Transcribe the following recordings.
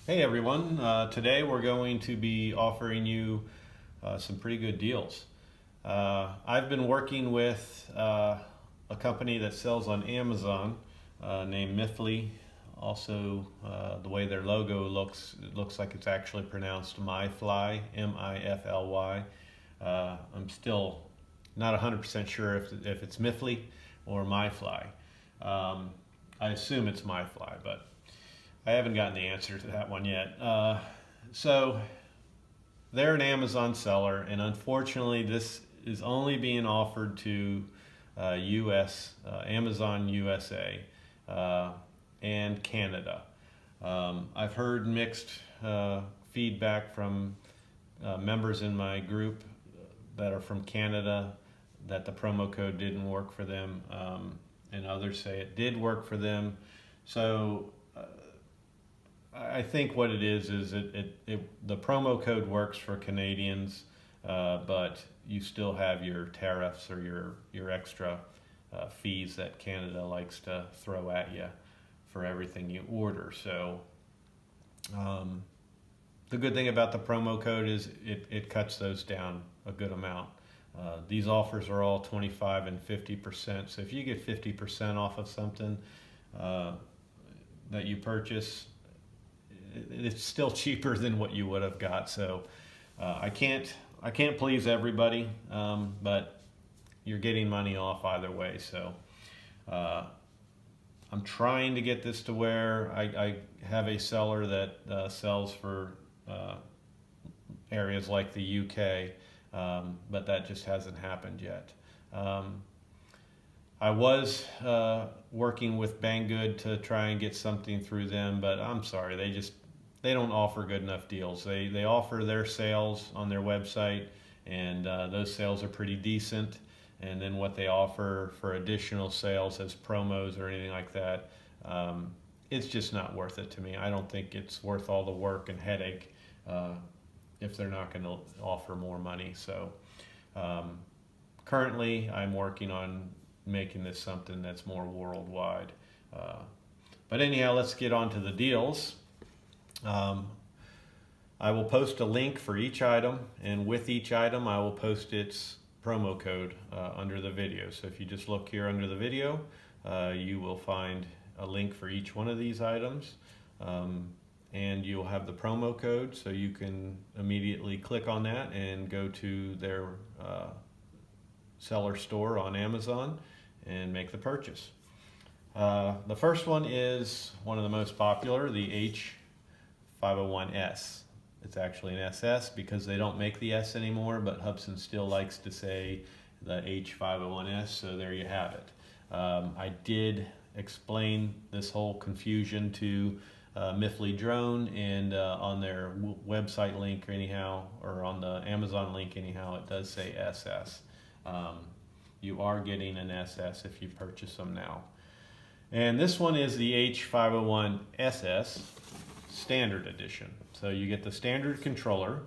Hey everyone, today we're going to be offering you some pretty good deals. I've been working with a company that sells on Amazon named Mifly. Also, the way their logo looks, it looks like it's actually pronounced MyFly, M-I-F-L-Y. I'm still not 100% sure if it's Mifly or MyFly. I assume it's MyFly, but I haven't gotten the answer to that one yet. So they're an Amazon seller, and unfortunately, this is only being offered to Amazon USA, and Canada. I've heard mixed feedback from members in my group that are from Canada that the promo code didn't work for them, and others say it did work for them. So I think what it is the promo code works for Canadians, but you still have your tariffs or your extra fees that Canada likes to throw at you for everything you order. So the good thing about the promo code is it cuts those down a good amount. These offers are all 25 and 50%. So if you get 50% off of something that you purchase, it's still cheaper than what you would have got. So I can't please everybody, but you're getting money off either way. So I'm trying to get this to where I have a seller that sells for areas like the UK, but that just hasn't happened yet. I was working with Banggood to try and get something through them, but I'm sorry, they don't offer good enough deals. They offer their sales on their website, and those sales are pretty decent. And then what they offer for additional sales as promos or anything like that, it's just not worth it to me. I don't think it's worth all the work and headache if they're not going to offer more money. So currently I'm working on making this something that's more worldwide. But anyhow, let's get on to the deals. I will post a link for each item, and with each item I will post its promo code under the video. So if you just look here under the video, you will find a link for each one of these items, and you'll have the promo code, so you can immediately click on that and go to their seller store on Amazon and make the purchase. The first one is one of the most popular, the H501S. It's actually an SS because they don't make the S anymore, but Hubsan still likes to say the H501S, so there you have it. I did explain this whole confusion to Mifly Drone, and on their website link anyhow, or on the Amazon link anyhow, it does say SS. You are getting an SS if you purchase them now. And this one is the H501SS Standard Edition. So you get the standard controller,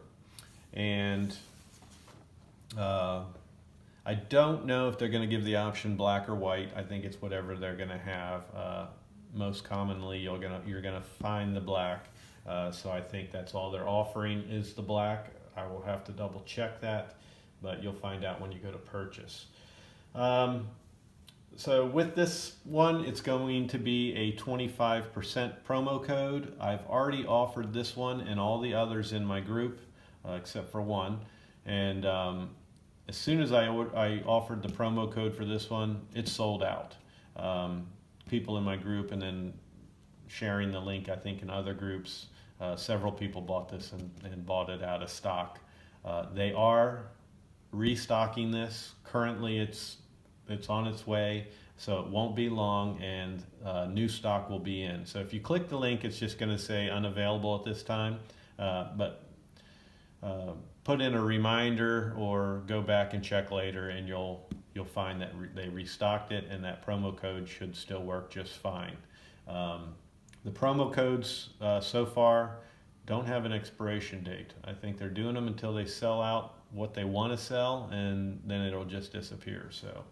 and I don't know if they're going to give the option black or white. I think it's whatever they're going to have. Most commonly, you're gonna find the black. So I think that's all they're offering is the black. I will have to double check that, but you'll find out when you go to purchase. So with this one, it's going to be a 25% promo code. I've already offered this one and all the others in my group, except for one. And as soon as I offered the promo code for this one, it's sold out. People in my group, and then sharing the link, I think, in other groups, several people bought this and bought it out of stock. They are restocking this. Currently, it's on its way, so it won't be long, and new stock will be in. So if you click the link, it's just going to say unavailable at this time, but put in a reminder or go back and check later, and you'll find that they restocked it, and that promo code should still work just fine. The promo codes so far don't have an expiration date. I think they're doing them until they sell out what they want to sell, and then it'll just disappear. So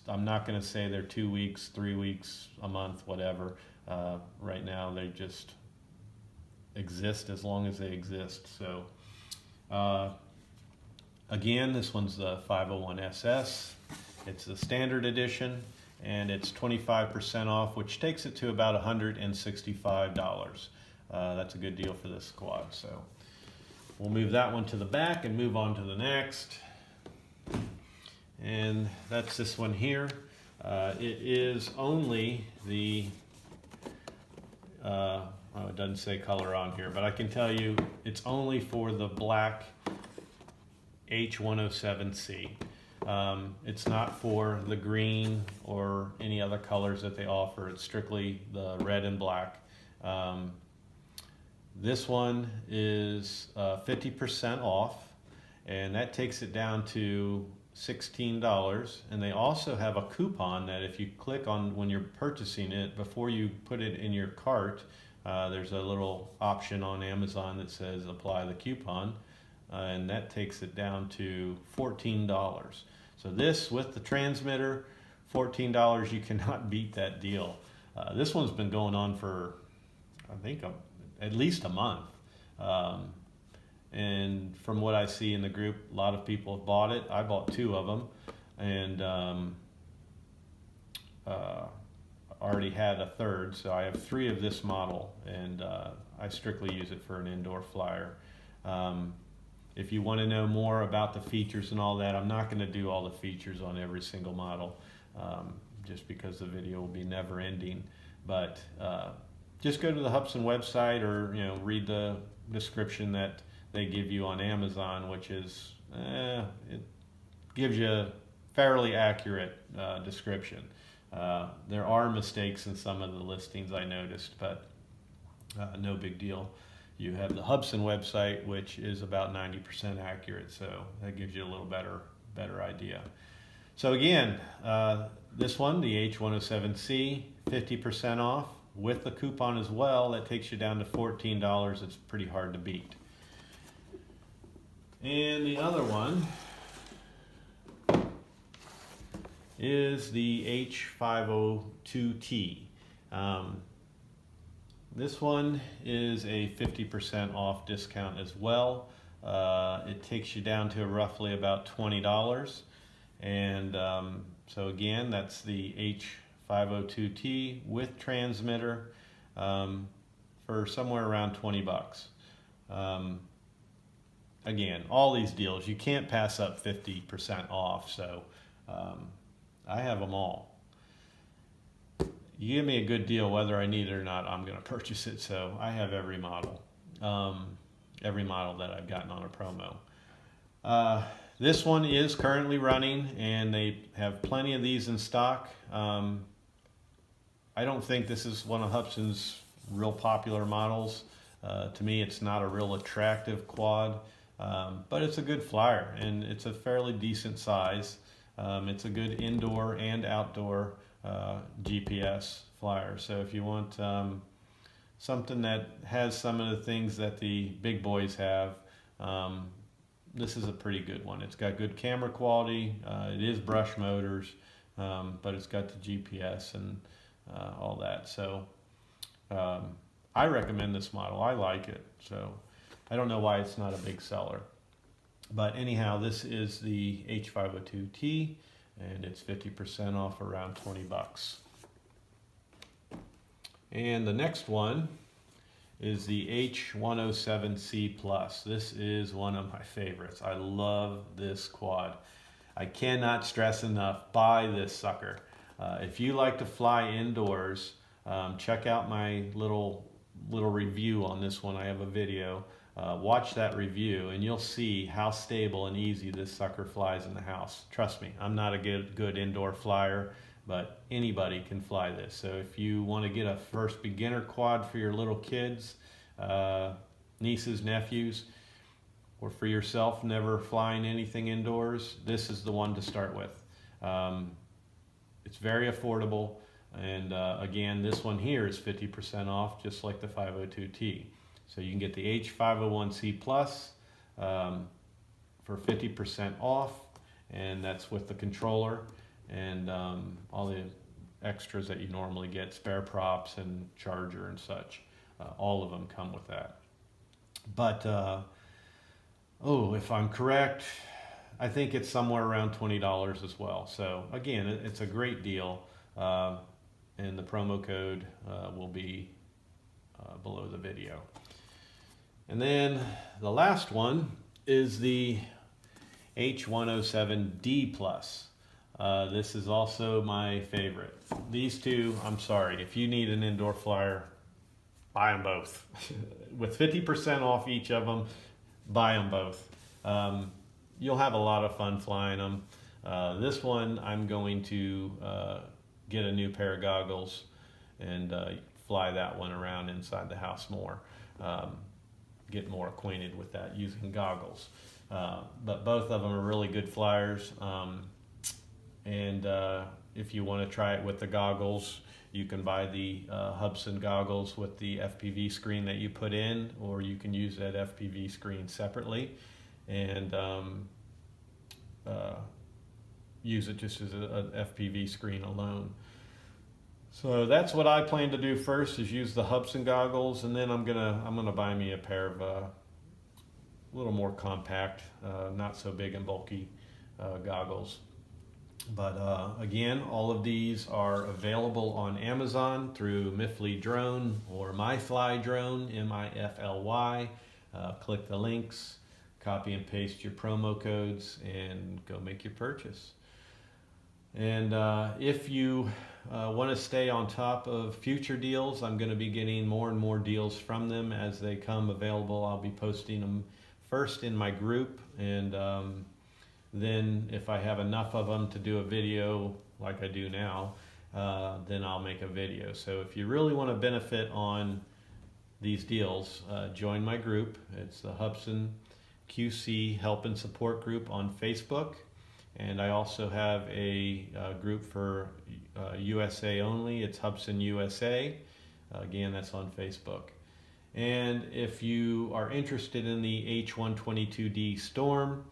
I'm not going to say they're 2 weeks, 3 weeks, a month, whatever. Right now they just exist as long as they exist. So again, this one's the 501SS. It's the standard edition, and it's 25% off, which takes it to about $165. That's a good deal for this quad. So we'll move that one to the back and move on to the next. And that's this one here. It is only the, oh, it doesn't say color on here, but I can tell you it's only for the black H107C. It's not for the green or any other colors that they offer. It's strictly the red and black. This one is 50% off, and that takes it down to $16. And they also have a coupon that if you click on when you're purchasing it, before you put it in your cart, there's a little option on Amazon that says apply the coupon, and that takes it down to $14. So this, with the transmitter, $14, you cannot beat that deal. This one's been going on for, I think, at least a month. And from what I see in the group, a lot of people have bought it. I bought 2 of them, and already had a third, so I have 3 of this model, and I strictly use it for an indoor flyer. If you want to know more about the features and all that, I'm not going to do all the features on every single model, just because the video will be never ending. But just go to the Hubsan website, or read the description that they give you on Amazon, which is it gives you a fairly accurate description. There are mistakes in some of the listings I noticed, but no big deal. You have the Hubsan website, which is about 90% accurate, so that gives you a little better idea. So again, this one, the H107C, 50% off with the coupon as well. That takes you down to $14. It's pretty hard to beat. And the other one is the H502T. This one is a 50% off discount as well. It takes you down to roughly about $20. And so again, that's the H502T with transmitter for somewhere around 20 bucks. Again, all these deals, you can't pass up 50% off, so I have them all. You give me a good deal, whether I need it or not, I'm going to purchase it. So I have every model that I've gotten on a promo. This one is currently running, and they have plenty of these in stock. I don't think this is one of Hubsan's real popular models. To me, it's not a real attractive quad, but it's a good flyer, and it's a fairly decent size. It's a good indoor and outdoor GPS flyer. So if you want something that has some of the things that the big boys have, this is a pretty good one. It's got good camera quality. It is brush motors, but it's got the GPS and all that. So I recommend this model. I like it. So I don't know why it's not a big seller. But anyhow, this is the H502T, and it's 50% off, around 20 bucks. And the next one is the H107C Plus. This is one of my favorites. I love this quad. I cannot stress enough, buy this sucker. If you like to fly indoors, check out my little review on this one. I have a video. Watch that review, and you'll see how stable and easy this sucker flies in the house. Trust me, I'm not a good indoor flyer, but anybody can fly this. So if you want to get a first beginner quad for your little kids, nieces, nephews, or for yourself, never flying anything indoors, this is the one to start with. It's very affordable, and again, this one here is 50% off, just like the 502T. So you can get the H501C Plus for 50% off, and that's with the controller. and all the extras that you normally get, spare props and charger and such. All of them come with that. But, if I'm correct, I think it's somewhere around $20 as well. So again, it's a great deal, and the promo code will be below the video. And then the last one is the H107D Plus. This is also my favorite. These two, I'm sorry, if you need an indoor flyer, buy them both. With 50% off each of them, buy them both. You'll have a lot of fun flying them. This one, I'm going to get a new pair of goggles and fly that one around inside the house more. Get more acquainted with that using goggles. But both of them are really good flyers. And if you want to try it with the goggles, you can buy the Hubsan goggles with the FPV screen that you put in, or you can use that FPV screen separately and use it just as an FPV screen alone. So that's what I plan to do first, is use the Hubsan goggles, and then I'm gonna buy me a pair of a little more compact, not so big and bulky goggles. But again, all of these are available on Amazon through Mifly Drone or MyFly Drone, MIFLY. Click the links, copy and paste your promo codes, and go make your purchase. And if you want to stay on top of future deals, I'm going to be getting more and more deals from them as they come available. I'll be posting them first in my group, and then if I have enough of them to do a video like I do now, then I'll make a video. So if you really want to benefit on these deals, join my group. It's the Hubsan QC Help and Support group on Facebook. And I also have a group for USA only. It's Hubsan USA. Again, that's on Facebook. And if you are interested in the H122D Storm,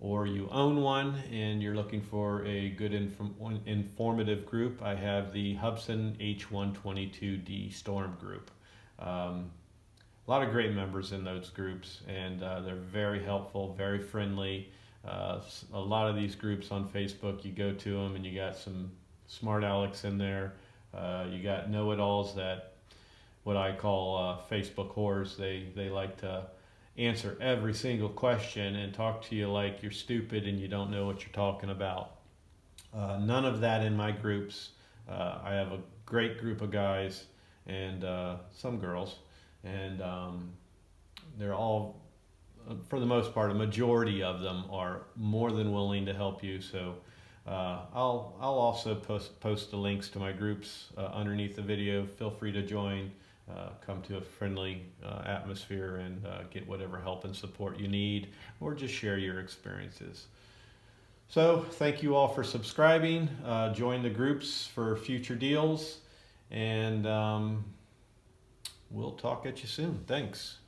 or you own one and you're looking for a good informative group, I have the Hubsan H122D Storm group. A lot of great members in those groups, and they're very helpful, very friendly. A lot of these groups on Facebook, you go to them and you got some smart Alex in there. You got know-it-alls that, what I call Facebook whores. They like to answer every single question and talk to you like you're stupid and you don't know what you're talking about. None of that in my groups. I have a great group of guys and some girls, and they're all, for the most part, a majority of them are more than willing to help you. So I'll also post the links to my groups underneath the video. Feel free to join. Come to a friendly atmosphere and get whatever help and support you need, or just share your experiences. So thank you all for subscribing. Join the groups for future deals, and we'll talk at you soon. Thanks.